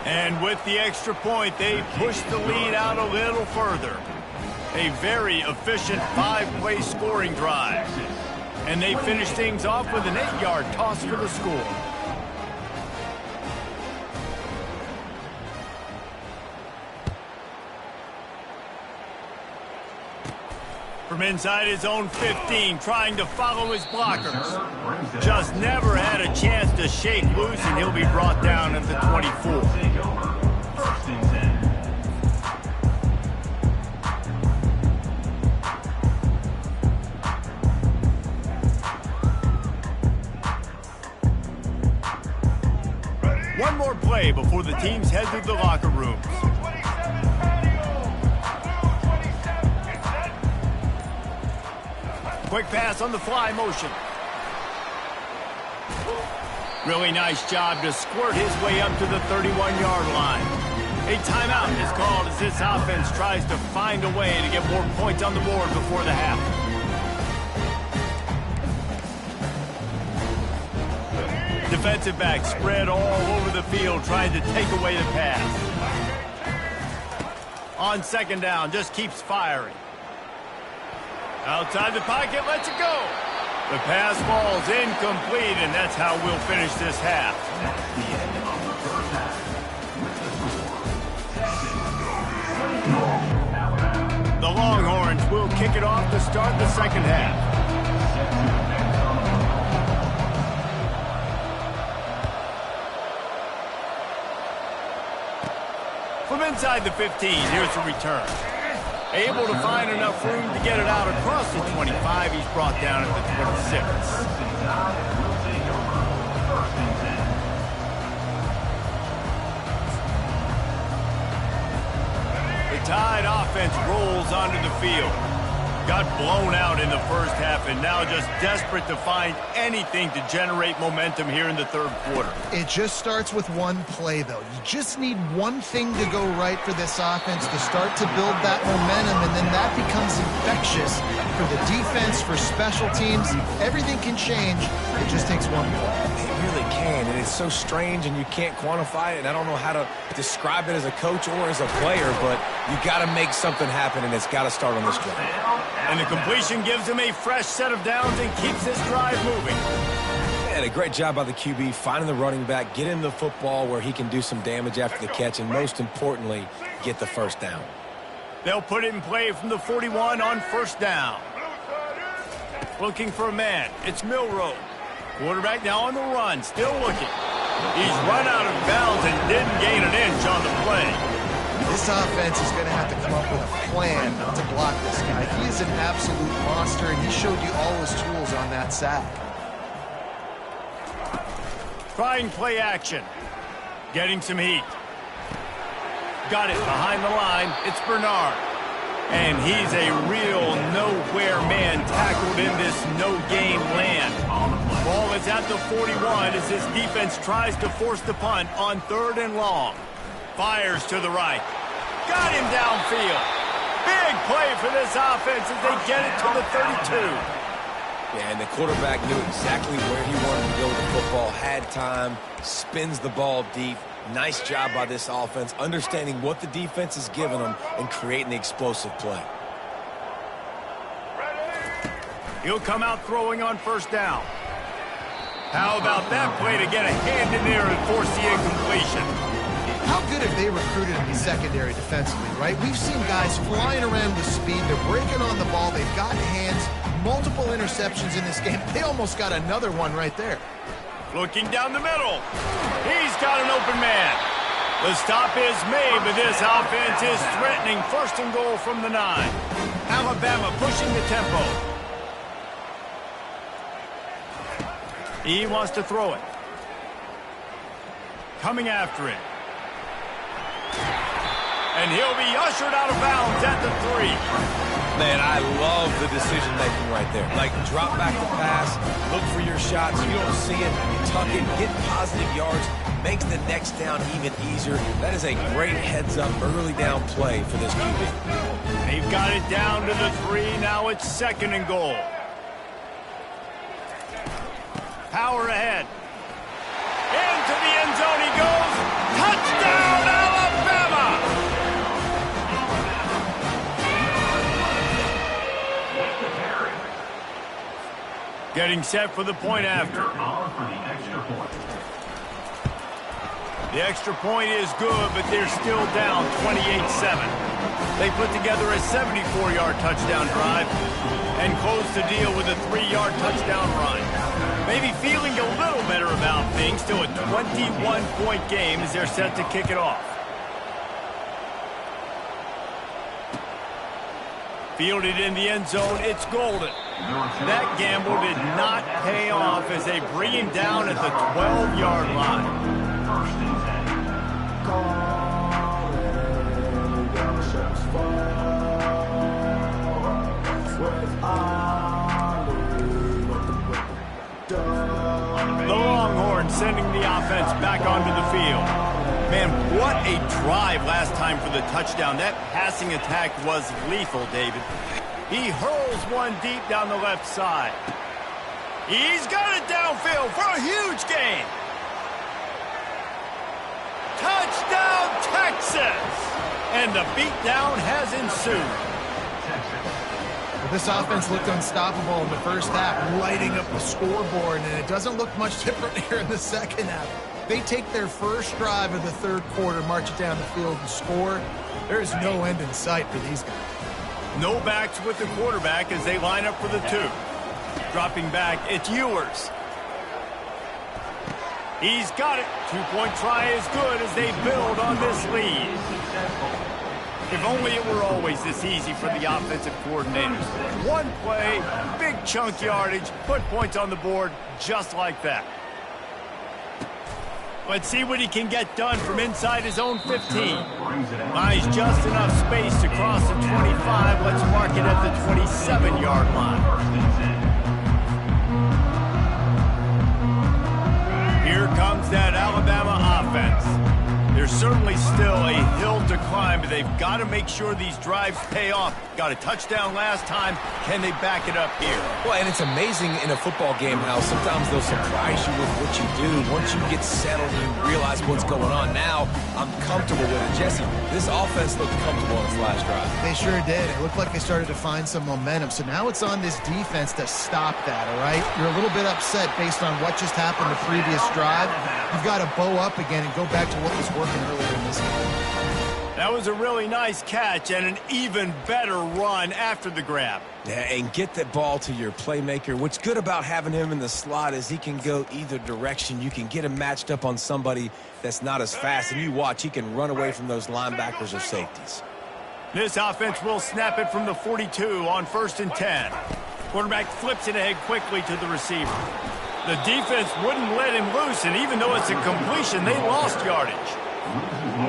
And with the extra point, they push the lead out a little further. A very efficient 5-play scoring drive. And they finish things off with an 8-yard toss for the score. From inside his own 15, trying to follow his blockers. Just never had a chance to shake loose, and he'll be brought down at the 24. One more play before the teams head to the locker rooms. Quick pass on the fly motion. Really nice job to squirt his way up to the 31-yard line. A timeout is called as this offense tries to find a way to get more points on the board before the half. Defensive back spread all over the field trying to take away the pass. On second down, just keeps firing. Outside the pocket, lets it go. The pass falls incomplete, and that's how we'll finish this half. The Longhorns will kick it off to start the second half. From inside the 15, here's the return. Able to find enough room to get it out across the 25. He's brought down at the 26. The Tide offense rolls onto the field. Got blown out in the first half and now just desperate to find anything to generate momentum here in the third quarter. It just starts with one play, though. You just need one thing to go right for this offense to start to build that momentum, and then that becomes infectious for the defense, for special teams. Everything can change. It just takes one play. It really can, and it's so strange, and you can't quantify it, and I don't know how to describe it as a coach or as a player, but you got to make something happen, and it's got to start on this drive. And the completion gives him a fresh set of downs and keeps this drive moving. And a great job by the QB, finding the running back, getting the football where he can do some damage after the catch, and most importantly, get the first down. They'll put it in play from the 41 on first down. Looking for a man. It's Milroe. Quarterback now on the run, still looking. He's run out of bounds and didn't gain an inch on the play. This offense is going to have to come up with a plan to block this guy. He is an absolute monster, and he showed you all his tools on that sack. Trying play action. Getting some heat. Got it behind the line. It's Bernard. And he's a real nowhere man tackled in this no-game land. Ball is at the 41 as this defense tries to force the punt on 3rd and long. Fires to the right. Got him downfield. Big play for this offense as they get it to the 32. Yeah, and the quarterback knew exactly where he wanted to go with the football, had time, spins the ball deep. Nice job by this offense, understanding what the defense is giving them and creating the explosive play. He'll come out throwing on first down. How about that play to get a hand in there and force the incompletion? How good have they recruited in the secondary defensively, right? We've seen guys flying around with speed. They're breaking on the ball. They've got hands. Multiple interceptions in this game. They almost got another one right there. Looking down the middle. He's got an open man. The stop is made, but this offense is threatening 1st and goal from the 9. Alabama pushing the tempo. He wants to throw it. Coming after it. And he'll be ushered out of bounds at the 3. Man, I love the decision-making right there. Like, drop back the pass, look for your shots. You don't see it, you tuck it, get positive yards, makes the next down even easier. That is a great heads-up, early down play for this QB. They've got it down to the 3. Now it's 2nd and goal. Power ahead. Getting set for the point after. The extra point is good, but they're still down 28-7. They put together a 74-yard touchdown drive and close the deal with a 3-yard touchdown run. Maybe feeling a little better about things. Still a 21-point game as they're set to kick it off. Fielded in the end zone, it's Golden. That gamble did not pay off as they bring him down at the 12-yard line. The Longhorns sending the offense back onto the field. Man, what a drive last time for the touchdown. That passing attack was lethal, David. He hurls one deep down the left side. He's got it downfield for a huge gain. Touchdown, Texas! And the beatdown has ensued. Well, this offense looked unstoppable in the first half, lighting up the scoreboard, and it doesn't look much different here in the second half. They take their first drive of the third quarter, march it down the field, and score. There is no end in sight for these guys. No backs with the quarterback as they line up for the 2. Dropping back, it's Ewers. He's got it. 2-point try is good as they build on this lead. If only it were always this easy for the offensive coordinators. One play, big chunk yardage, put points on the board just like that. Let's see what he can get done from inside his own 15. Buys just enough space to cross the 25. Let's mark it at the 27-yard line. Here comes that Alabama offense. There's certainly still a hill to climb, but they've got to make sure these drives pay off. Got a touchdown last time. Can they back it up here? Well, and it's amazing in a football game how sometimes they'll surprise you with what you do. Once you get settled and you realize what's going on now, I'm comfortable with it. Jesse, this offense looked comfortable on its last drive. They sure did. It looked like they started to find some momentum. So now it's on this defense to stop that, all right? You're a little bit upset based on what just happened the previous drive. You've got to bow up again and go back to what was working earlier in this game. That was a really nice catch and an even better run after the grab. Yeah, and get that ball to your playmaker. What's good about having him in the slot is he can go either direction. You can get him matched up on somebody that's not as fast, and you watch, he can run away from those linebackers or safeties. This offense will snap it from the 42 on 1st and 10. Quarterback flips it ahead quickly to the receiver. The defense wouldn't let him loose, and even though it's a completion, they lost yardage.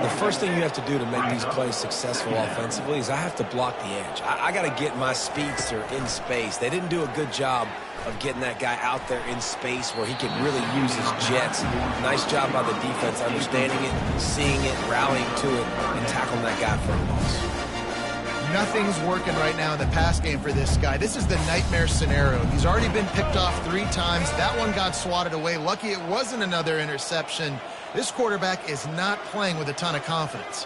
The first thing you have to do to make these plays successful offensively is I have to block the edge. I got to get my speedster in space. They didn't do a good job of getting that guy out there in space where he can really use his jets. Nice job by the defense understanding it, seeing it, rallying to it, and tackling that guy for a loss. Nothing's working right now in the pass game for this guy. This is the nightmare scenario. He's already been picked off 3 times. That one got swatted away. Lucky it wasn't another interception. This quarterback is not playing with a ton of confidence.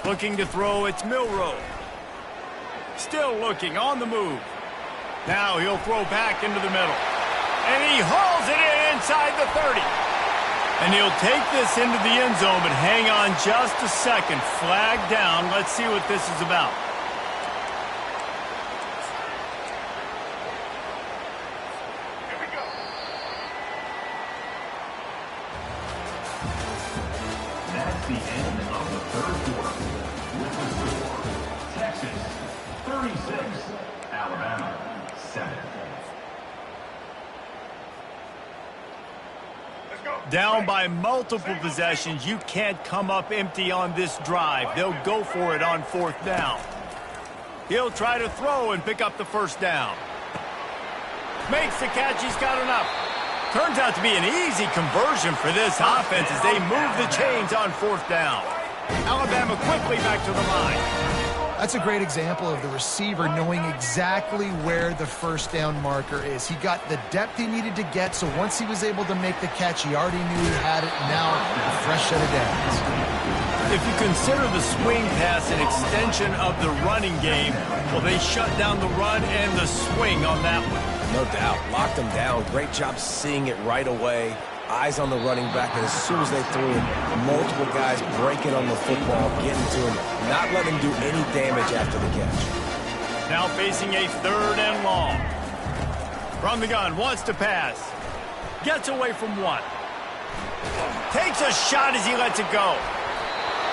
Looking to throw, it's Milroe. Still looking, on the move. Now he'll throw back into the middle. And he hauls it in inside the 30. And he'll take this into the end zone, but hang on just a second. Flag down. Let's see what this is about. Here we go. That's the end of the third quarter. With the score, Texas 36, Alabama 7. Down by multiple possessions, you can't come up empty on this drive. They'll go for it on 4th down. He'll try to throw and pick up the 1st down. Makes the catch, he's got enough. Turns out to be an easy conversion for this offense as they move the chains on 4th down. Alabama quickly back to the line. That's a great example of the receiver knowing exactly where the first down marker is. He got the depth he needed to get, so once he was able to make the catch, he already knew he had it. Now, a fresh set of downs. If you consider the swing pass an extension of the running game, well, they shut down the run and the swing on that one. No doubt. Locked him down. Great job seeing it right away. Eyes on the running back, and as soon as they threw it, multiple guys breaking on the football, getting to him, not letting him do any damage after the catch. Now facing a 3rd and long. From the gun, wants to pass. Gets away from one. Takes a shot as he lets it go.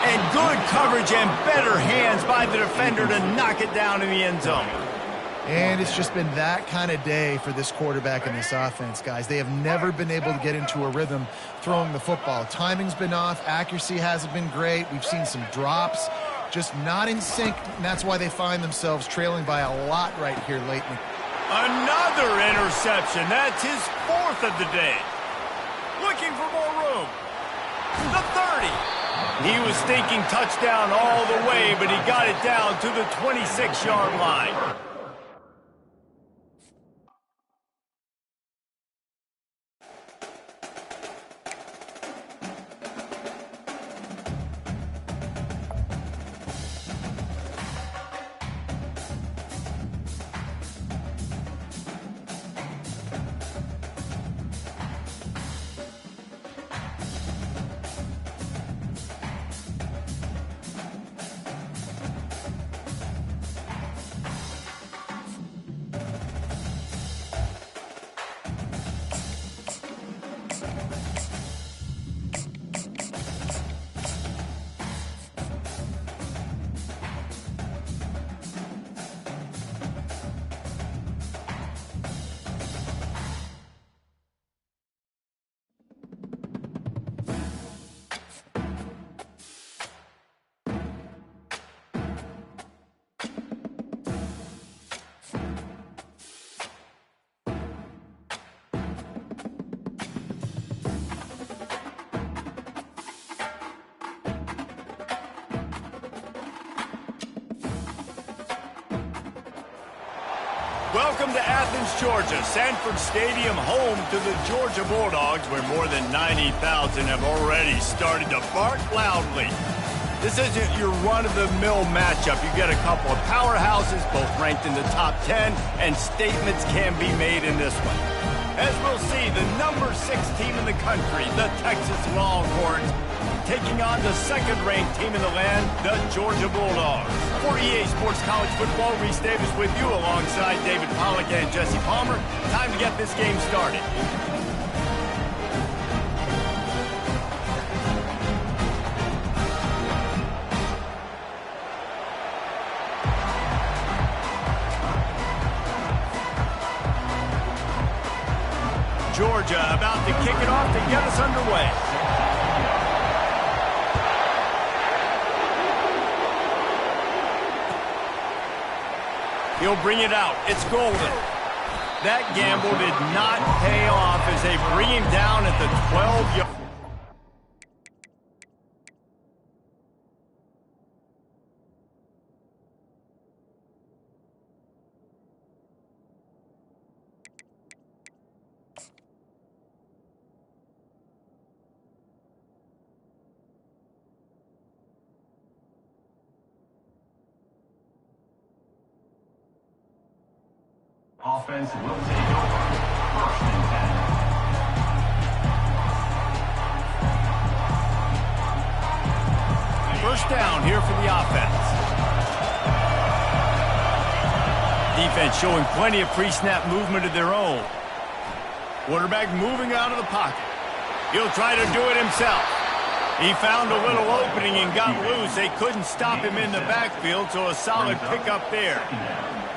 And good coverage and better hands by the defender to knock it down in the end zone. And it's just been that kind of day for this quarterback and this offense, guys. They have never been able to get into a rhythm throwing the football. Timing's been off. Accuracy hasn't been great. We've seen some drops, just not in sync, and that's why they find themselves trailing by a lot right here lately. Another interception. That's his 4th of the day. Looking for more room. The 30. He was thinking touchdown all the way, but he got it down to the 26-yard line. Welcome to Athens, Georgia, Sanford Stadium, home to the Georgia Bulldogs, where more than 90,000 have already started to bark loudly. This isn't your run-of-the-mill matchup. You get a couple of powerhouses, both ranked in the top 10, and statements can be made in this one. As we'll see, the number 6 team in the country, the Texas Longhorns, taking on the 2nd-ranked team in the land, the Georgia Bulldogs. For EA Sports College Football, Reese Davis with you alongside David Pollack and Jesse Palmer. Time to get this game started. Georgia about to kick it off to get us underway. He'll bring it out. It's Golden. That gamble did not pay off as they bring him down at the 12-yard. Offense will take over. 1st and 10. First down here for the offense. Defense showing plenty of pre-snap movement of their own. Quarterback moving out of the pocket. He'll try to do it himself. He found a little opening and got loose. They couldn't stop him in the backfield, so a solid pickup there.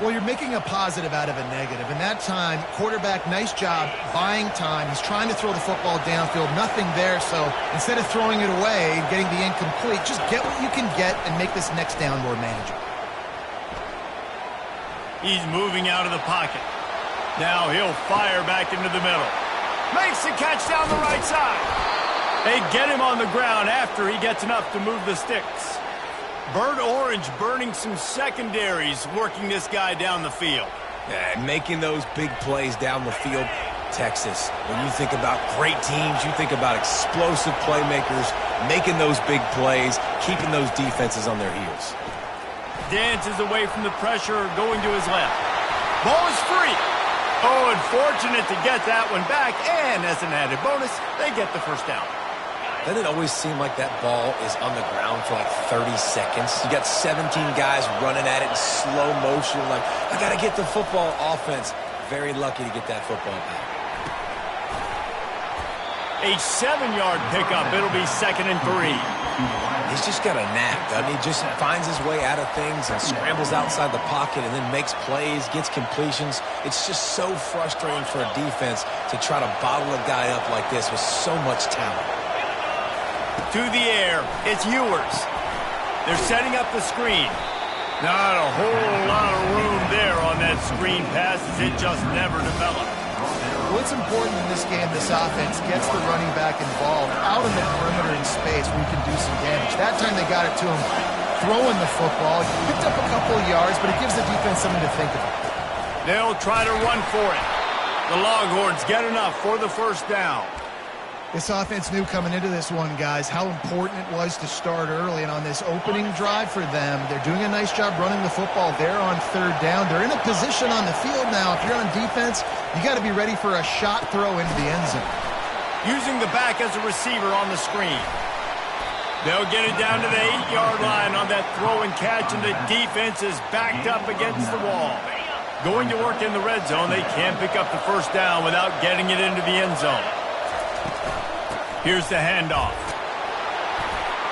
Well, you're making a positive out of a negative. In that time, quarterback, nice job buying time. He's trying to throw the football downfield. Nothing there, so instead of throwing it away and getting the incomplete, just get what you can get and make this next down more manageable. He's moving out of the pocket. Now he'll fire back into the middle. Makes the catch down the right side. They get him on the ground after he gets enough to move the sticks. Burnt orange burning some secondaries, working this guy down the field. Yeah, making those big plays down the field. Texas, when you think about great teams, you think about explosive playmakers, making those big plays, keeping those defenses on their heels. Dances away from the pressure, going to his left. Ball is free. Oh, unfortunate to get that one back, and as an added bonus, they get the first down. Doesn't it always seem like that ball is on the ground for like 30 seconds? You got 17 guys running at it in slow motion, like, I got to get the football. Offense, very lucky to get that football back. A 7-yard pickup. It'll be 2nd and 3. He's just got a knack, doesn't he? Just finds his way out of things and scrambles outside the pocket and then makes plays, gets completions. It's just so frustrating for a defense to try to bottle a guy up like this with so much talent. To the air, it's Ewers. They're setting up the screen. Not a whole lot of room there on that screen pass as it just never developed. What's important in this game, this offense gets the running back involved out in the perimeter in space where you can do some damage. That time they got it to him throwing the football. He picked up a couple of yards, but it gives the defense something to think about. They'll try to run for it. The Longhorns get enough for the first down. This offense knew coming into this one, guys, how important it was to start early. And on this opening drive for them, they're doing a nice job running the football there on 3rd down. They're in a position on the field now. If you're on defense, you got to be ready for a shot throw into the end zone. Using the back as a receiver on the screen. They'll get it down to the 8-yard line on that throw and catch, and the defense is backed up against the wall. Going to work in the red zone, they can't pick up the first down without getting it into the end zone. Here's the handoff.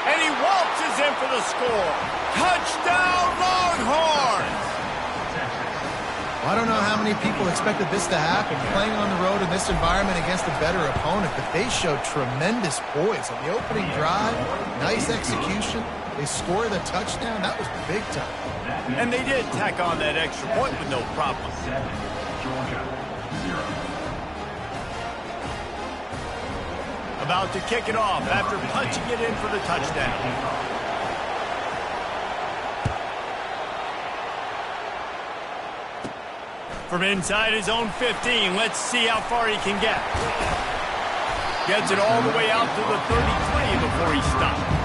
And he waltzes in for the score. Touchdown, Longhorns! I don't know how many people expected this to happen, playing on the road in this environment against a better opponent, but they showed tremendous poise on the opening drive. Nice execution. They score the touchdown. That was big time. And they did tack on that extra point with no problem. Georgia, 0. About to kick it off after punching it in for the touchdown. From inside his own 15, let's see how far he can get. Gets it all the way out to the 33 before he stopped.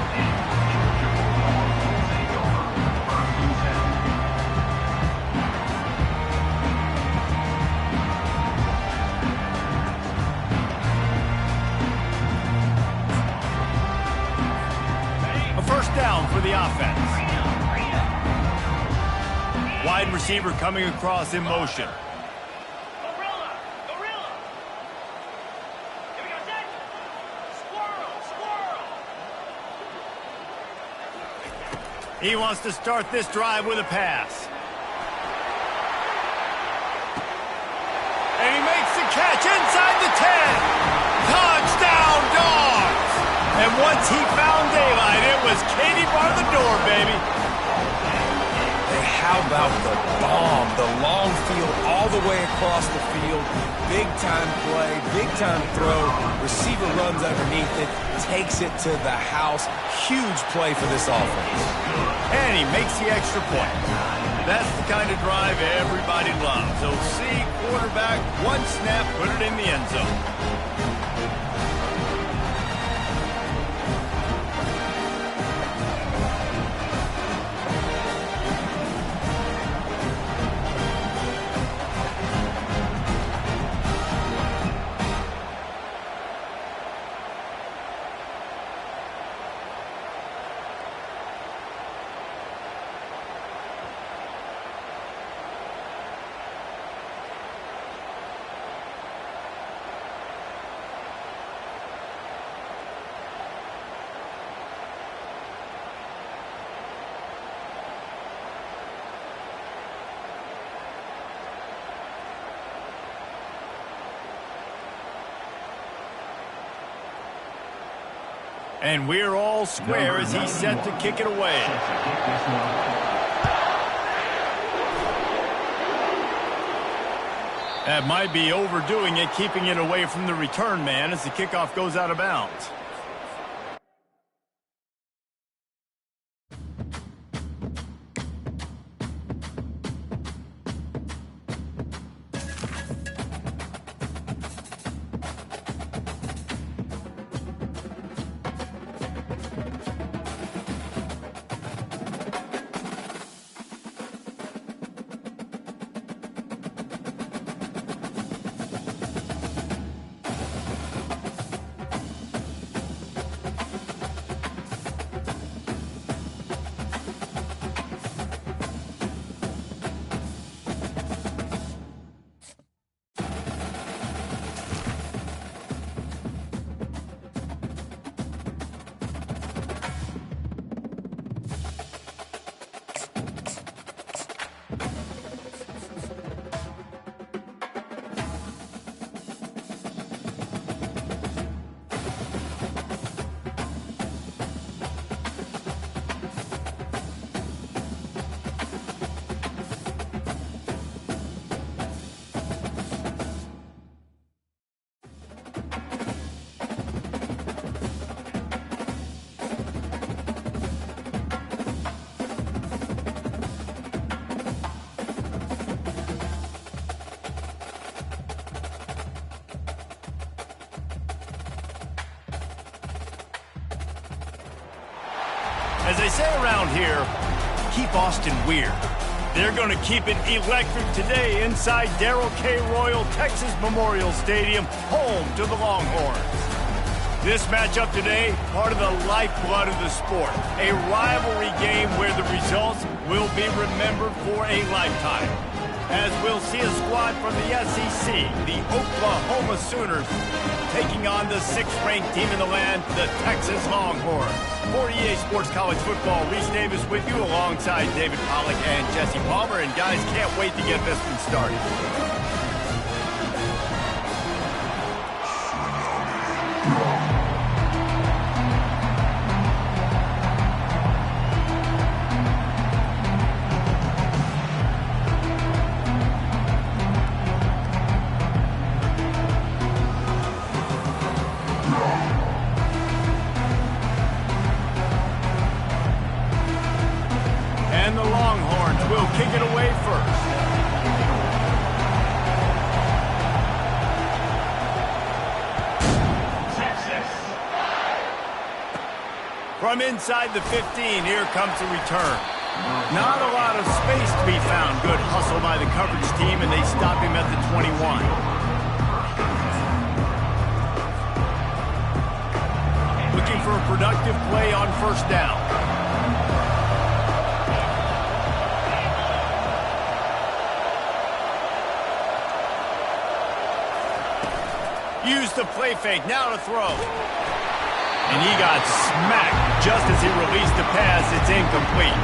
First down for the offense. Wide receiver coming across in motion. He wants to start this drive with a pass. And he makes the catch inside the 10. Touchdown, Dogs! And once he found daylight, it was Katie bar the door, baby. Hey, how about the bomb? The long field all the way across the field. Big-time play, big-time throw. Receiver runs underneath it, takes it to the house. Huge play for this offense. And he makes the extra point. That's the kind of drive everybody loves. So see, quarterback, one snap, put it in the end zone. And we're all square as he's set to kick it away. That might be overdoing it, keeping it away from the return man as the kickoff goes out of bounds. As they say around here, keep Austin weird. They're going to keep it electric today inside Darrell K. Royal Texas Memorial Stadium, home to the Longhorns. This matchup today, part of the lifeblood of the sport. A rivalry game where the results will be remembered for a lifetime. As we'll see a squad from the SEC, the Oklahoma Sooners, taking on the 6th-ranked team in the land, the Texas Longhorns. For EA Sports College Football, Reese Davis with you alongside David Pollack and Jesse Palmer. And guys, can't wait to get this one started. And the Longhorns will kick it away first. Texas. From inside the 15, here comes the return. Not a lot of space to be found. Good hustle by the coverage team, and they stop him at the 21. Looking for a productive play on first down. Use the play fake, now to throw. And he got smacked just as he released the pass. It's incomplete.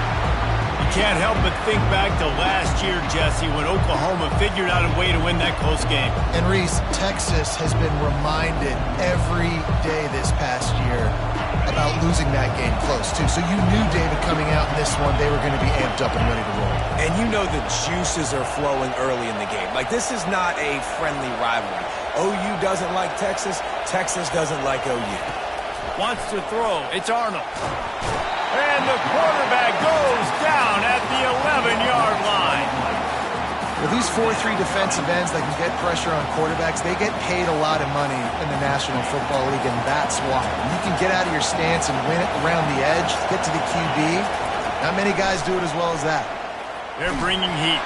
You can't help but think back to last year, Jesse, when Oklahoma figured out a way to win that close game. And Reese, Texas has been reminded every day this past year about losing that game close, too. So you knew, David, coming out in this one, they were going to be amped up and ready to roll. And you know the juices are flowing early in the game. Like, this is not a friendly rivalry. OU doesn't like Texas. Texas doesn't like OU. Wants to throw. It's Arnold. And the quarterback goes down at the 11-yard line. Well, these 4-3 defensive ends that can get pressure on quarterbacks, they get paid a lot of money in the National Football League, and that's why. You can get out of your stance and win it around the edge, get to the QB. Not many guys do it as well as that. They're bringing heat.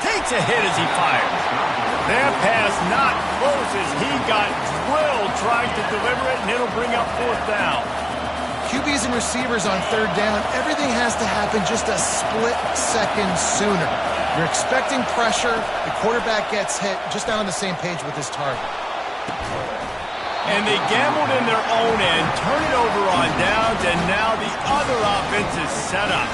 Takes a hit as he fires. That pass not close as he got drilled trying to deliver it, and it'll bring up fourth down. QBs and receivers on third down, everything has to happen just a split second sooner. You're expecting pressure, the quarterback gets hit, just not on the same page with his target. And they gambled in their own end, turn it over on downs, and now the other offense is set up.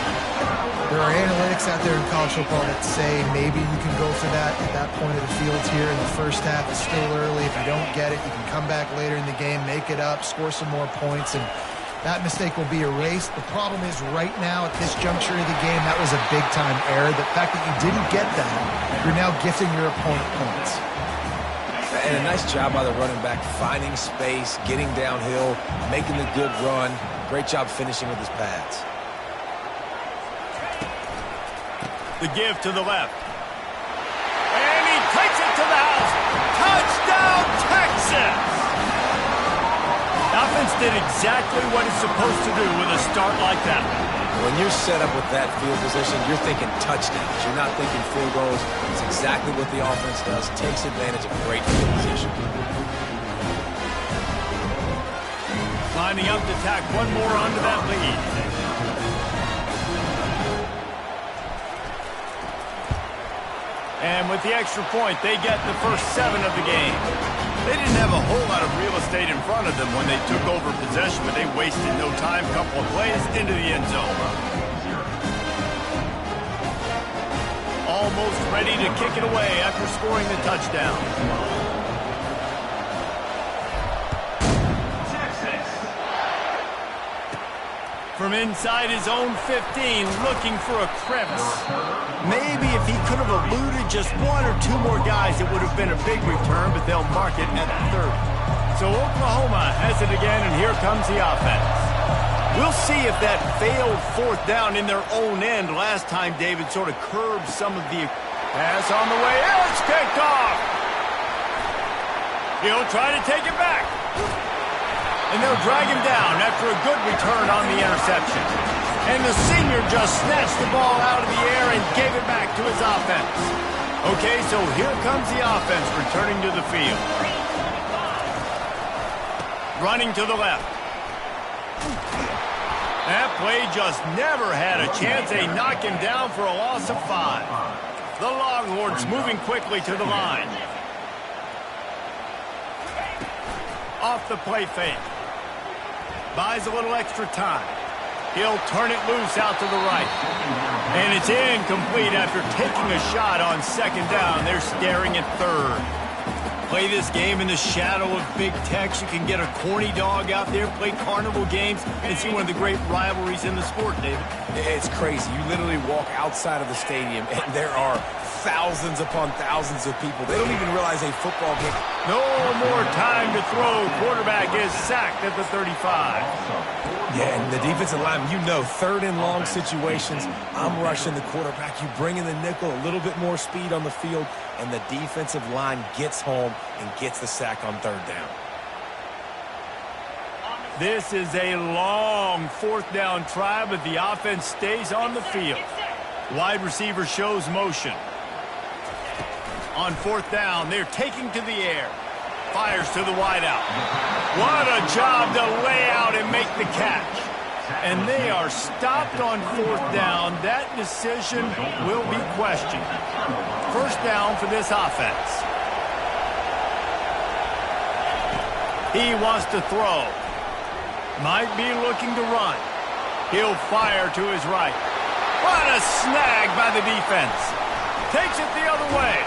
There are analytics out there in college football that say maybe you can go for that at that point of the field here in the first half. It's still early. If you don't get it, you can come back later in the game, make it up, score some more points, and that mistake will be erased. The problem is right now at this juncture of the game, that was a big-time error. The fact that you didn't get that, you're now gifting your opponent points. And a nice job by the running back, finding space, getting downhill, making the good run. Great job finishing with his pads. The give to the left. And he takes it to the house. Touchdown, Texas! The offense did exactly what it's supposed to do with a start like that. When you're set up with that field position, you're thinking touchdowns. You're not thinking field goals. It's exactly what the offense does. Takes advantage of great field position. Lining up to tack one more onto that lead. And with the extra point, they get the first 7 of the game. They didn't have a whole lot of real estate in front of them when they took over possession, but they wasted no time. Couple of plays into the end zone. Almost ready to kick it away after scoring the touchdown. Texas. From inside his own 15, looking for a crevice. Maybe if he could have eluded just 1 or 2 more guys, it would have been a big return, but they'll mark it at 30. So Oklahoma has it again, and here comes the offense. We'll see if that failed fourth down in their own end last time David sort of curbed some of the pass on the way. It's picked off. He'll try to take it back. And they'll drag him down after a good return on the interception. And the senior just snatched the ball out of the air and gave it back to his offense. Okay, so here comes the offense returning to the field. Running to the left. That play just never had a chance. They knock him down for a loss of 5. The Longhorns moving quickly to the line. Off the play fake. Buys a little extra time. He'll turn it loose out to the right. And it's incomplete after taking a shot on second down. They're staring at third. Play this game in the shadow of Big Tex. You can get a corny dog out there, play carnival games, and see one of the great rivalries in the sport, David. It's crazy. You literally walk outside of the stadium, and there are thousands upon thousands of people. They don't even realize a football game. No more time to throw. Quarterback is sacked at the 35. Yeah, and the defensive lineman, you know, third and long situations, I'm rushing the quarterback. You bring in the nickel, a little bit more speed on the field, and the defensive line gets home and gets the sack on third down. This is a long fourth down try, but the offense stays on the field. Wide receiver shows motion. On fourth down, they're taking to the air. Fires to the wideout. What a job to lay out and make the catch. And they are stopped on fourth down. That decision will be questioned. First down for this offense. He wants to throw. Might be looking to run. He'll fire to his right. What a snag by the defense. Takes it the other way.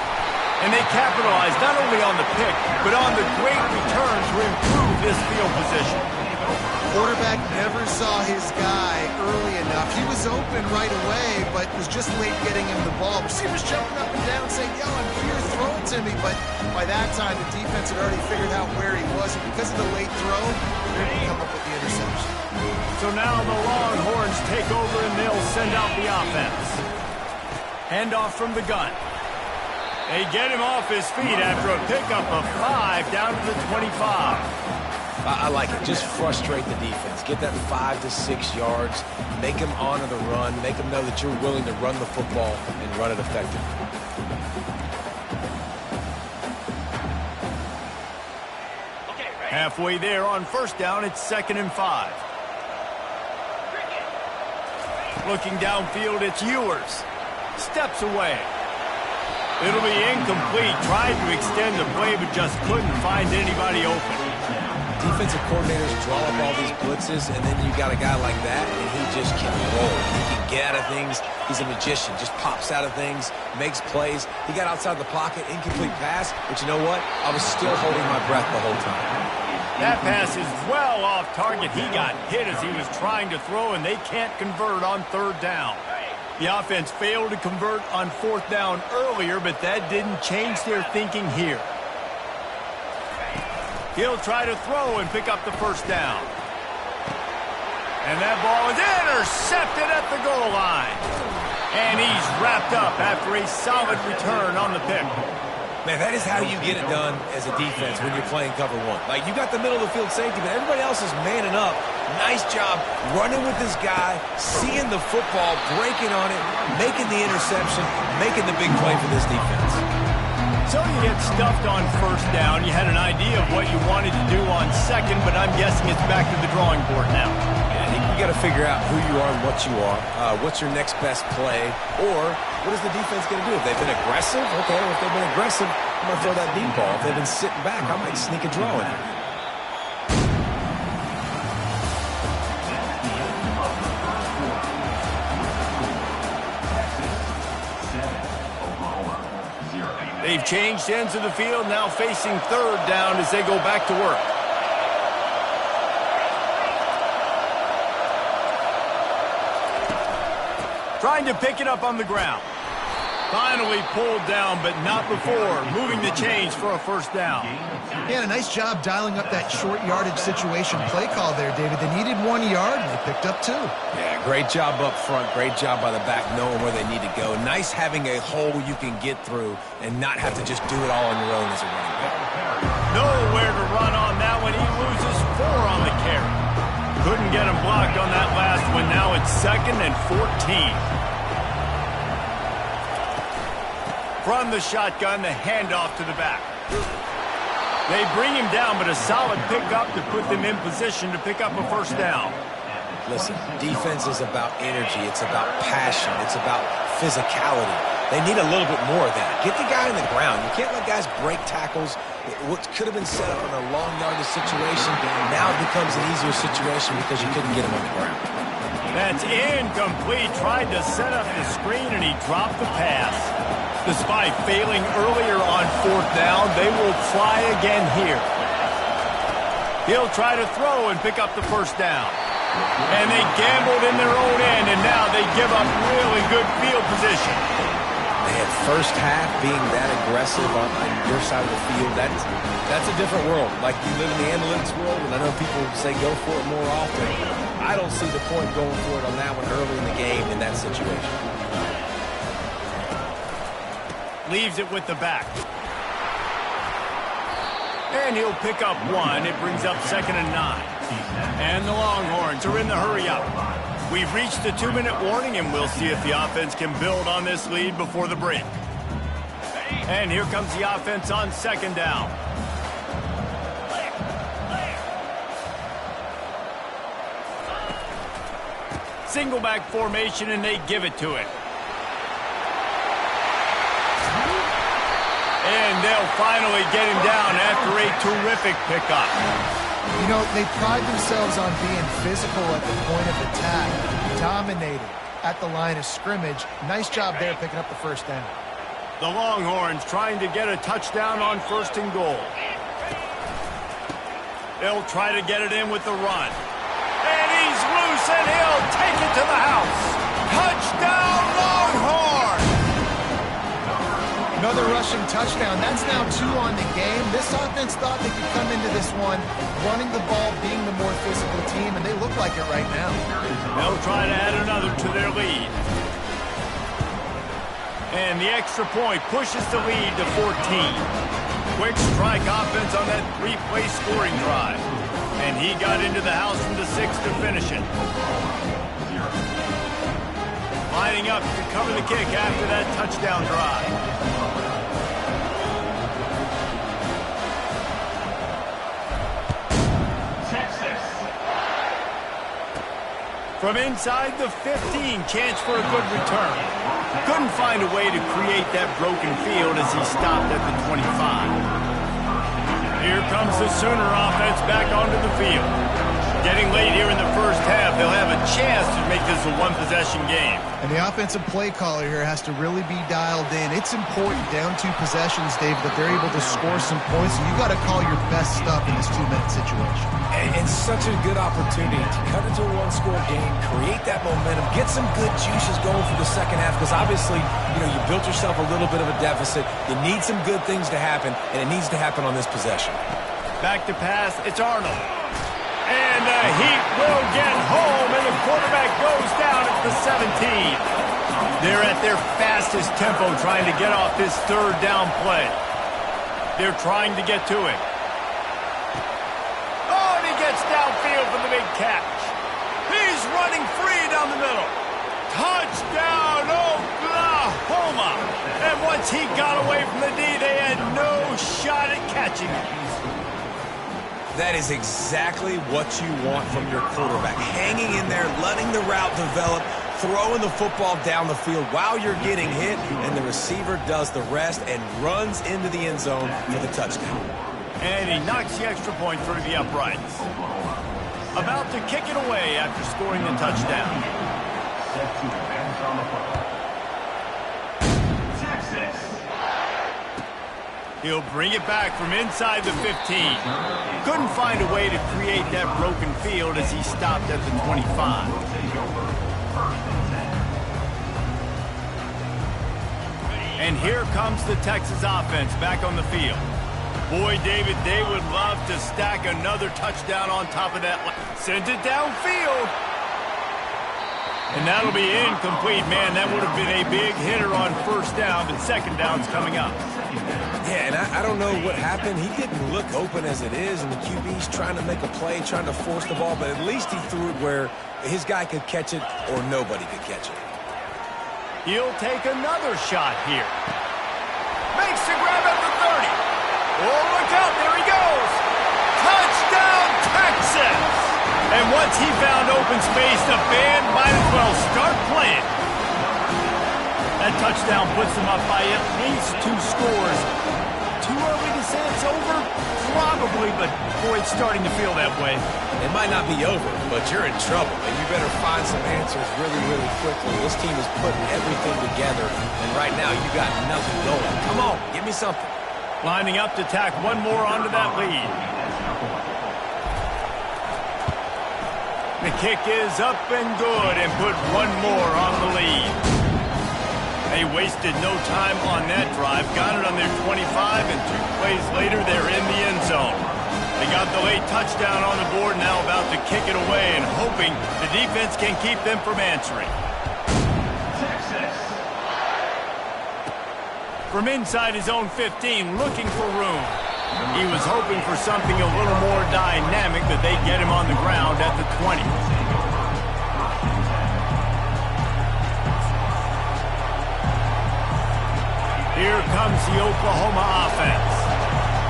And they capitalize not only on the pick, but on the great return to improve this field position. Quarterback never saw his guy early enough. He was open right away, but was just late getting him the ball. Receivers jumping up and down saying, yo, I'm here, throw it to me. But by that time, the defense had already figured out where he was. And because of the late throw, they didn't come up with the interception. So now the Longhorns take over and they'll send out the offense. Handoff from the gun. They get him off his feet after a pickup of 5 down to the 25. I like it. Just frustrate the defense. Get that 5 to 6 yards. Make them honor the run. Make them know that you're willing to run the football and run it effectively. Halfway there on first down, it's 2nd and 5. Looking downfield, it's Ewers. Steps away. It'll be incomplete. Tried to extend the play, but just couldn't find anybody open. Defensive coordinators draw up all these blitzes, and then you got a guy like that, and he just can roll. He can get out of things. He's a magician. Just pops out of things, makes plays. He got outside the pocket, incomplete pass, but you know what? I was still holding my breath the whole time. That pass is well off target. He got hit as he was trying to throw, and they can't convert on third down. The offense failed to convert on fourth down earlier, but that didn't change their thinking here. He'll try to throw and pick up the first down. And that ball is intercepted at the goal line. And he's wrapped up after a solid return on the pick. Man, that is how you get it done as a defense when you're playing cover one. Like, you got the middle of the field safety, but everybody else is manning up. Nice job running with this guy, seeing the football, breaking on it, making the interception, making the big play for this defense. So you get stuffed on first down. You had an idea of what you wanted to do on second, but I'm guessing it's back to the drawing board now. I think you got to figure out who you are and what you are. What's your next best play? Or what is the defense going to do? If they've been aggressive, okay, if they've been aggressive, I'm going to throw that deep ball. If they've been sitting back, I might sneak a draw in here. They've changed ends of the field, now facing third down as they go back to work. Trying to pick it up on the ground. Finally pulled down, but not before. Moving the chains for a first down. He had a nice job dialing up that short yardage situation play call there, David. They needed 1 yard, and they picked up 2. Yeah, great job up front. Great job by the back knowing where they need to go. Nice having a hole you can get through and not have to just do it all on your own as a running back. Nowhere to run on that one. He loses 4 on the carry. Couldn't get him blocked on that last one. Now it's 2nd and 14. From the shotgun, the handoff to the back. They bring him down, but a solid pickup to put them in position to pick up a first down. Listen, defense is about energy. It's about passion. It's about physicality. They need a little bit more of that. Get the guy on the ground. You can't let guys break tackles. What could have been set up in a long yardage situation now becomes an easier situation because you couldn't get him on the ground. That's incomplete. Tried to set up the screen, and he dropped the pass. Despite failing earlier on 4th down, they will try again here. He'll try to throw and pick up the first down. And they gambled in their own end, and now they give up really good field position. Man, first half being that aggressive on your side of the field, that's a different world. Like, you live in the analytics world, and I know people say go for it more often. I don't see the point going for it on that one early in the game in that situation. Leaves it with the back. And he'll pick up 1. It brings up 2nd and 9. And the Longhorns are in the hurry-up. We've reached the 2-minute warning, and we'll see if the offense can build on this lead before the break. And here comes the offense on 2nd down. Single back formation, and they give it to it. And they'll finally get him down after a terrific pickup. You know, they pride themselves on being physical at the point of attack, dominating at the line of scrimmage. Nice job there picking up the first down. The Longhorns trying to get a touchdown on 1st and goal. They'll try to get it in with the run. And he's loose, and he'll take it to the house. Touchdown, Longhorns! Another rushing touchdown. That's now 2 on the game. This offense thought they could come into this one running the ball, being the more physical team, and they look like it right now. They'll try to add another to their lead. And the extra point pushes the lead to 14. Quick strike offense on that 3-play scoring drive. And he got into the house from the 6 to finish it. Lining up to cover the kick after that touchdown drive. From inside the 15, chance for a good return. Couldn't find a way to create that broken field as he stopped at the 25. Here comes the Sooner offense back onto the field. Getting late here in the first half, they'll have a chance to make this a one-possession game. And the offensive play caller here has to really be dialed in. It's important down 2 possessions, Dave, that they're able to score some points. So you got to call your best stuff in this 2-minute situation. And such a good opportunity to cut into a 1-score game, create that momentum, get some good juices going for the second half, because obviously, you know, you built yourself a little bit of a deficit. You need some good things to happen, and it needs to happen on this possession. Back to pass, it's Arnold. And the Heat will get home, and the quarterback goes down at the 17. They're at their fastest tempo trying to get off this 3rd down play. They're trying to get to it. Gets downfield for the big catch. He's running free down the middle. Touchdown, Oklahoma. And once he got away from the D, they had no shot at catching it. That is exactly what you want from your quarterback. Hanging in there, letting the route develop, throwing the football down the field while you're getting hit, and the receiver does the rest and runs into the end zone for the touchdown. And he knocks the extra point through the uprights. About to kick it away after scoring the touchdown. He'll bring it back from inside the 15. Couldn't find a way to create that broken field as he stopped at the 25. And here comes the Texas offense back on the field. Boy, David, they would love to stack another touchdown on top of that. Send it downfield. And that'll be incomplete. Man, that would have been a big hitter on 1st down, but 2nd down's coming up. Yeah, and I don't know what happened. He didn't look open as it is, and the QB's trying to make a play, trying to force the ball, but at least he threw it where his guy could catch it or nobody could catch it. He'll take another shot here. Makes the grab at the 30. Oh, look out, there he goes. Touchdown, Texas! And once he found open space, the band might as well start playing. That touchdown puts them up by at least 2 scores. Too early to say it's over? Probably, but boy, it's starting to feel that way. It might not be over, but you're in trouble, and you better find some answers really, really quickly. This team is putting everything together, and right now you got nothing going. Come on, give me something. Lining up to tack one more onto that lead. The kick is up and good and put one more on the lead. They wasted no time on that drive. Got it on their 25, and 2 plays later, they're in the end zone. They got the late touchdown on the board, now about to kick it away and hoping the defense can keep them from answering. Texas. From inside his own 15, looking for room. He was hoping for something a little more dynamic, that they'd get him on the ground at the 20. Here comes the Oklahoma offense.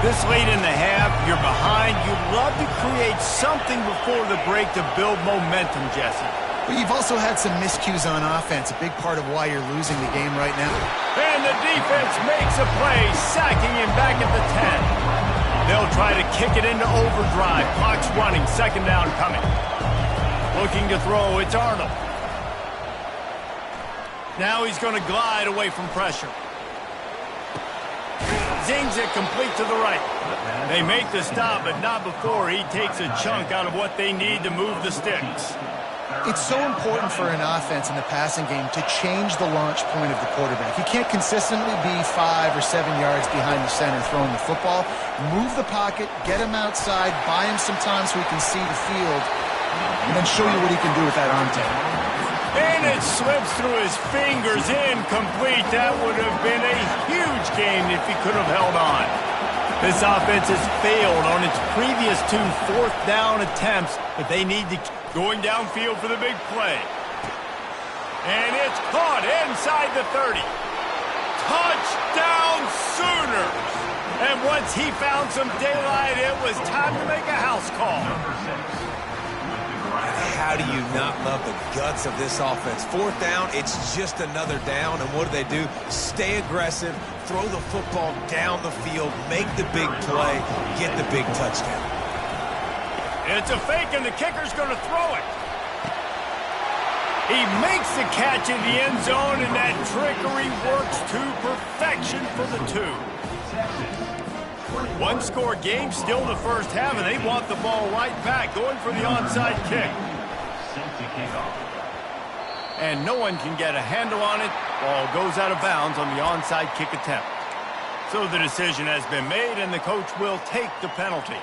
This late in the half, you're behind. You'd love to create something before the break to build momentum, Jesse. But you've also had some miscues on offense, a big part of why you're losing the game right now. And the defense makes a play, sacking him back at the 10. They'll try to kick it into overdrive. Clock's running, second down coming. Looking to throw, it's Arnold. Now he's going to glide away from pressure. Zings it complete to the right. They make the stop, but not before he takes a chunk out of what they need to move the sticks. It's so important for an offense in the passing game to change the launch point of the quarterback. He can't consistently be 5 or 7 yards behind the center throwing the football. Move the pocket, get him outside, buy him some time so he can see the field, and then show you what he can do with that arm talent. And it slips through his fingers, incomplete. That would have been a huge gain if he could have held on. This offense has failed on its previous 2 fourth-down attempts, but they need to keep going downfield for the big play. And it's caught inside the 30. Touchdown Sooners! And once he found some daylight, it was time to make a house call. How do you not love the guts of this offense? 4th down, it's just another down, and what do? Stay aggressive, throw the football down the field, make the big play, get the big touchdown. It's a fake, and the kicker's going to throw it. He makes the catch in the end zone, and that trickery works to perfection for the 2. 1-score game, still in the first half, and they want the ball right back, going for the onside kick. And no one can get a handle on it. Ball goes out of bounds on the onside kick attempt. So the decision has been made, and the coach will take the penalty.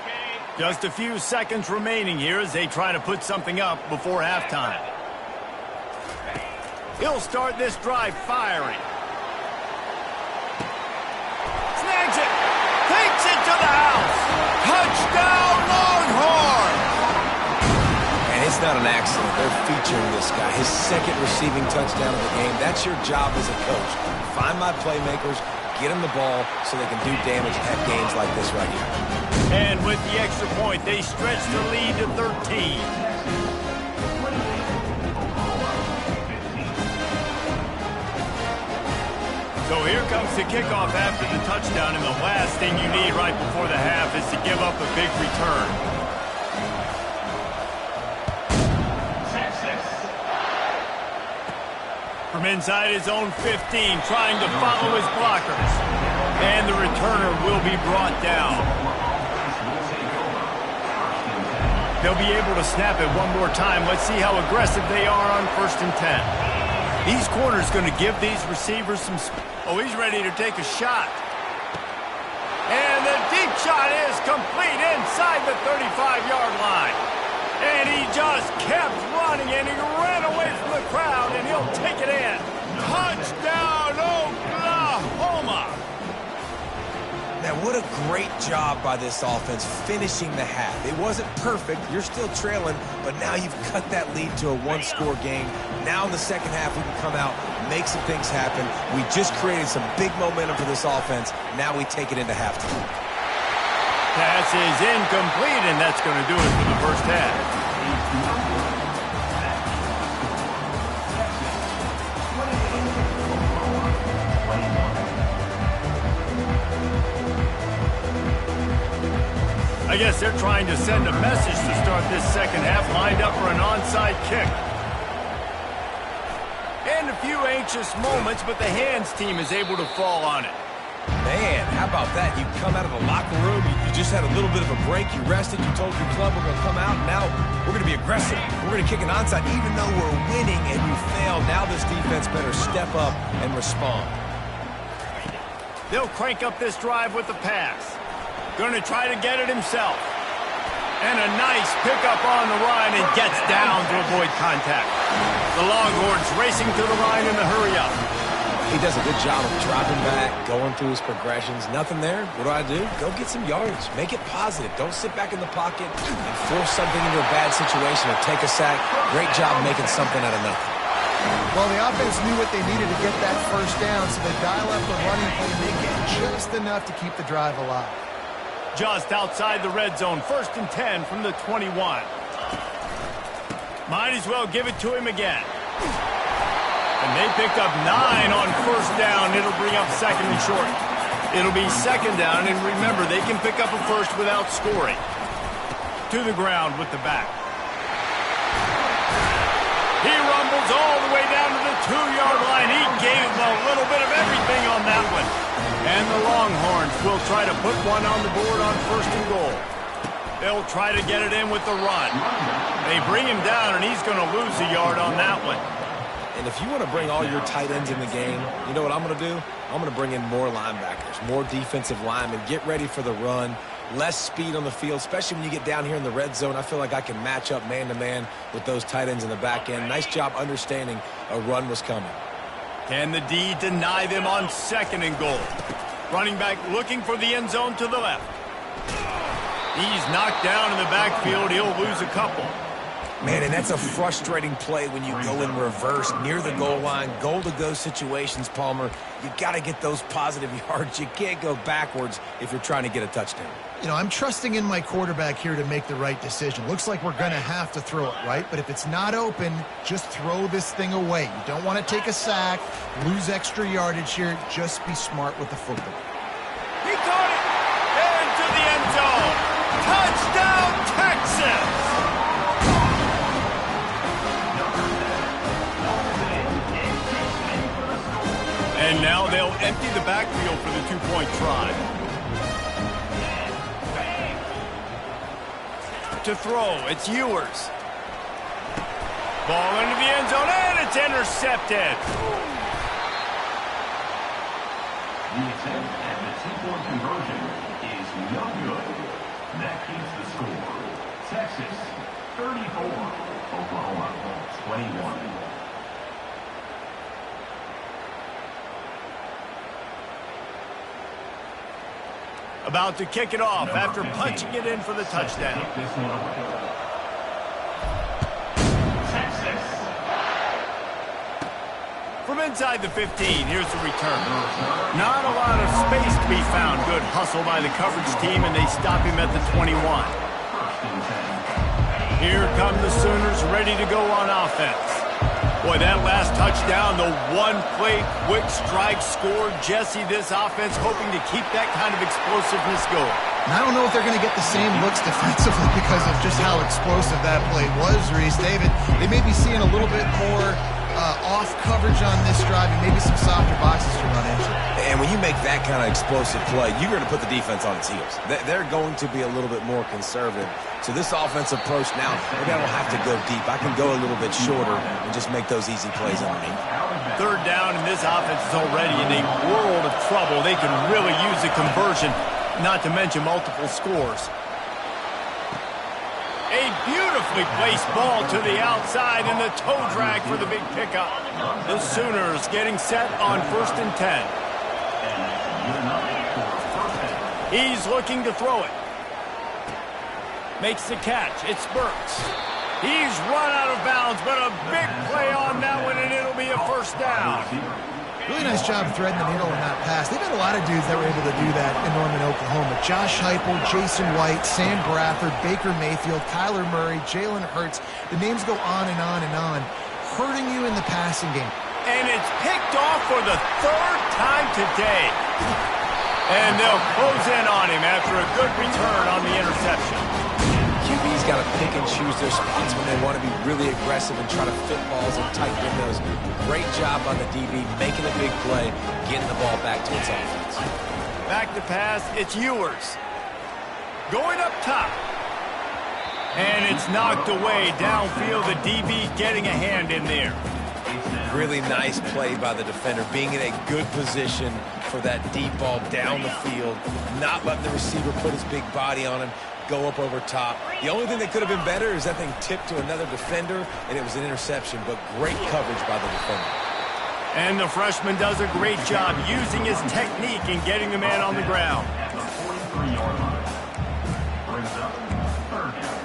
Just a few seconds remaining here as they try to put something up before halftime. He'll start this drive firing. Snags it. Takes it to the house. Touchdown, Longhorns! And it's not an accident. They're featuring this guy. His 2nd receiving touchdown of the game. That's your job as a coach. Find my playmakers, get them the ball so they can do damage at games like this right here. And with the extra point, they stretch the lead to 13. So here comes the kickoff after the touchdown, and the last thing you need right before the half is to give up a big return. From inside his own 15, trying to follow his blockers. And the returner will be brought down. They'll be able to snap it one more time. Let's see how aggressive they are on 1st and 10. These corners going to give these receivers some... Oh, he's ready to take a shot. And the deep shot is complete inside the 35-yard line. And he just kept running, and he ran away from the crowd, and he'll take it in. Touchdown, Oklahoma! what a great job by this offense finishing the half. It wasn't perfect. You're still trailing, but now you've cut that lead to a one-score game. Now in the second half, we can come out, make some things happen. We just created some big momentum for this offense. Now we take it into halftime. Pass is incomplete, and that's going to do it for the first half. I guess they're trying to send a message to start this second half, lined up for an onside kick. And a few anxious moments, but the hands team is able to fall on it. Man, how about that? You come out of the locker room, you just had a little bit of a break, you rested, you told your club we're going to come out, and now we're going to be aggressive. We're going to kick an onside, even though we're winning and you fail. Now this defense better step up and respond. They'll crank up this drive with the pass. Going to try to get it himself. And a nice pickup on the run and gets down to avoid contact. The Longhorns racing to the line in the hurry-up. He does a good job of dropping back, going through his progressions. Nothing there. What do? Go get some yards. Make it positive. Don't sit back in the pocket and force something into a bad situation or take a sack. Great job making something out of nothing. Well, the offense knew what they needed to get that first down, so they dial up the running play and they get just enough to keep the drive alive. Just outside the red zone, 1st and 10 from the 21. Might as well give it to him again. And they picked up 9 on first down. It'll bring up 2nd and short. It'll be 2nd down, and remember, they can pick up a first without scoring. To the ground with the back. He rumbles all the way down to the 2-yard line. He gave him a little bit of everything on that one. And the Longhorns will try to put one on the board on 1st and goal. They'll try to get it in with the run. They bring him down, and he's going to lose a yard on that one. And if you want to bring all your tight ends in the game, you know what I'm going to do? I'm going to bring in more linebackers, more defensive linemen, get ready for the run, less speed on the field, especially when you get down here in the red zone. I feel like I can match up man-to-man with those tight ends in the back end. Nice job understanding a run was coming. Can the D deny them on 2nd and goal? Running back looking for the end zone to the left. He's knocked down in the backfield. He'll lose a couple. Man, and that's a frustrating play when you go in reverse near the goal line, goal-to-go situations, Palmer. You got to get those positive yards. You can't go backwards if you're trying to get a touchdown. You know, I'm trusting in my quarterback here to make the right decision. Looks like we're going to have to throw it, right? But if it's not open, just throw this thing away. You don't want to take a sack, lose extra yardage here. Just be smart with the football. He caught it! Into the end zone! Touchdown, Texas! And now they'll empty the backfield for the 2-point try. To throw, it's Ewers. Ball into the end zone, and it's intercepted. The attempt at the 2-point conversion is no good. That keeps the score. Texas, 34. Oklahoma, 21. About to kick it off after punching it in for the touchdown. From inside the 15, here's the return. Not a lot of space to be found. Good hustle by the coverage team, and they stop him at the 21. Here come the Sooners ready to go on offense. Boy, that last touchdown, the one-play quick strike score. Jesse, this offense hoping to keep that kind of explosiveness going. And I don't know if they're going to get the same looks defensively because of just how explosive that play was, Reese. David, they may be seeing a little bit more off coverage on this drive and maybe some softer boxes to run into. And when you make that kind of explosive play, you're going to put the defense on its heels. They're going to be a little bit more conservative. So this offensive approach now, maybe I don't have to go deep. I can go a little bit shorter and just make those easy plays underneath. 3rd down, and this offense is already in a world of trouble. They can really use a conversion, not to mention multiple scores. A beautifully placed ball to the outside and the toe drag for the big pickup. The Sooners getting set on 1st and 10. He's looking to throw it. Makes the catch. It's Burks. He's run out of bounds, but a big play on that one, and it'll be a first down. Really nice job threading the needle on that pass. They've had a lot of dudes that were able to do that in Norman, Oklahoma. Josh Heupel, Jason White, Sam Bradford, Baker Mayfield, Kyler Murray, Jalen Hurts. The names go on and on and on, hurting you in the passing game. And it's picked off for the third time today. And they'll close in on him after a good return on the interception. QB's got to pick and choose their spots when they want to be really aggressive and try to fit balls in tight windows. Great job on the DB, making a big play, getting the ball back to its offense. Back to pass, it's Ewers. Going up top. And it's knocked away downfield. The DB getting a hand in there. Really nice play by the defender, being in a good position for that deep ball down the field, not letting the receiver put his big body on him, go up over top. The only thing that could have been better is that thing tipped to another defender, and it was an interception, but great coverage by the defender. And the freshman does a great job using his technique and getting the man on the ground. At the 43-yard line. Brings up third down.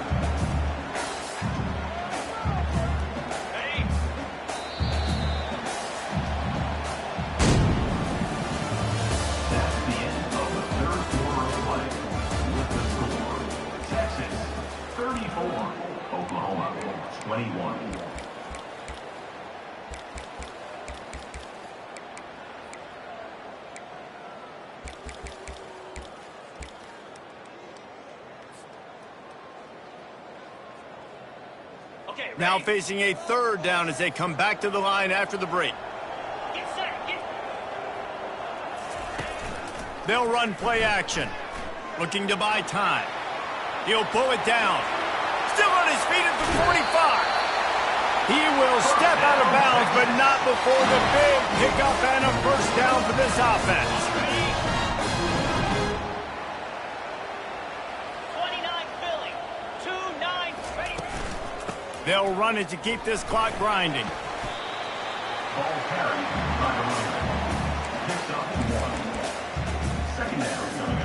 That's the end of the third quarter of play. With the score, Texas 34, Oklahoma 21. Now facing a third down as they come back to the line after the break. They'll run play action, looking to buy time. He'll pull it down. Still on his feet at the 45. He will step out of bounds, but not before the big pickup and a first down for this offense. They'll run it to keep this clock grinding. Ball carried by the running back. Picked up 1. Second down coming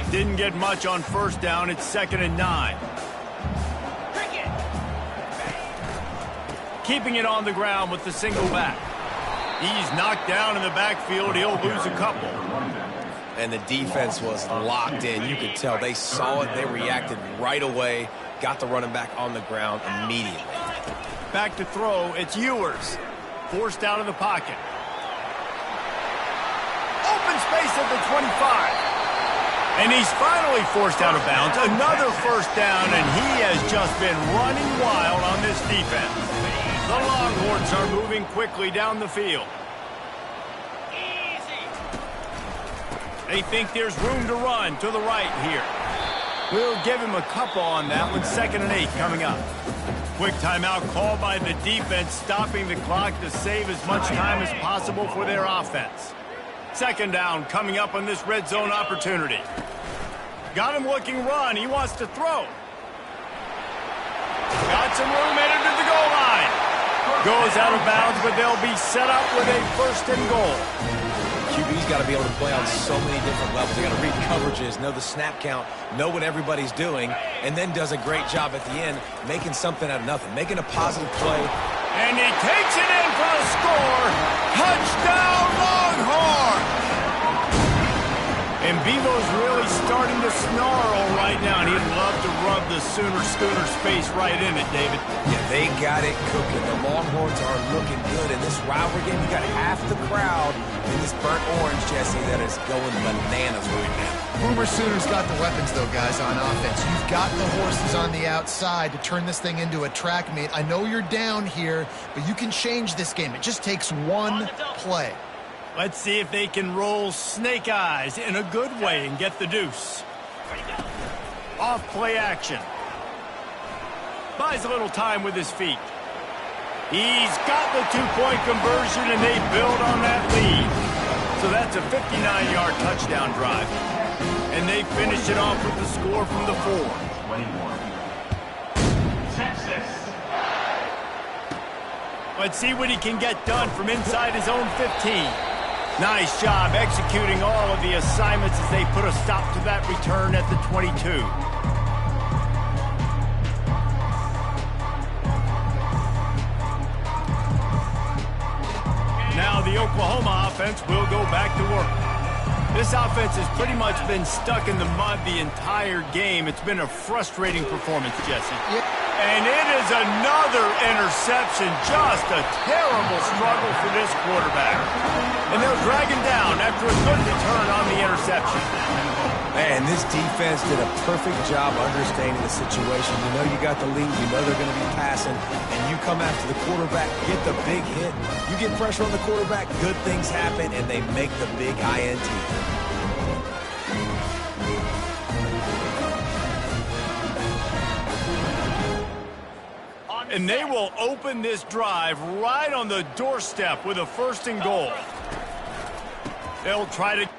up. Didn't get much on first down. It's 2nd and 9. Keeping it on the ground with the single back. He's knocked down in the backfield. He'll lose a couple. And the defense was locked in. You could tell they saw it. They reacted right away. Got the running back on the ground immediately. Back to throw. It's Ewers. Forced out of the pocket. Open space at the 25. And he's finally forced out of bounds. Another first down, and he has just been running wild on this defense. The Longhorns are moving quickly down the field. They think there's room to run to the right here. We'll give him a couple on that one. 2nd and 8 coming up. Quick timeout called by the defense, stopping the clock to save as much time as possible for their offense. 2nd down coming up on this red zone opportunity. Got him looking run. He wants to throw. Got some room headed to the goal line. Goes out of bounds, but they'll be set up with a 1st and goal. QB's got to be able to play on so many different levels. They got to read coverages, know the snap count, know what everybody's doing, and then does a great job at the end making something out of nothing, making a positive play. And he takes it in for a score. Touchdown, Longhorn! And Bevo's really starting to snarl right now, and he'd love to rub the Sooner Schooner's face right in it, David. Yeah, they got it cooking. The Longhorns are looking good. In this rivalry game, you got half the crowd in this burnt orange, Jesse, that is going bananas right now. Boomer Sooners got the weapons, though, guys, on offense. You've got the horses on the outside to turn this thing into a track meet. I know you're down here, but you can change this game. It just takes one play. Let's see if they can roll snake eyes in a good way and get the deuce. Off play action. Buys a little time with his feet. He's got the two-point conversion, and they build on that lead. So that's a 59-yard touchdown drive. And they finish it off with the score from the 4. 21. Texas. Let's see what he can get done from inside his own 15. Nice job executing all of the assignments as they put a stop to that return at the 22. Now the Oklahoma offense will go back to work. This offense has pretty much been stuck in the mud the entire game. It's been a frustrating performance, Jesse. Yep. And it is another interception. Just a terrible struggle for this quarterback. And they'll drag him down after a good return on the interception. Man, this defense did a perfect job understanding the situation. You know you got the lead. You know they're going to be passing. And you come after the quarterback, get the big hit. You get pressure on the quarterback, good things happen, and they make the big INT. And they will open this drive right on the doorstep with a 1st and goal. They'll try to...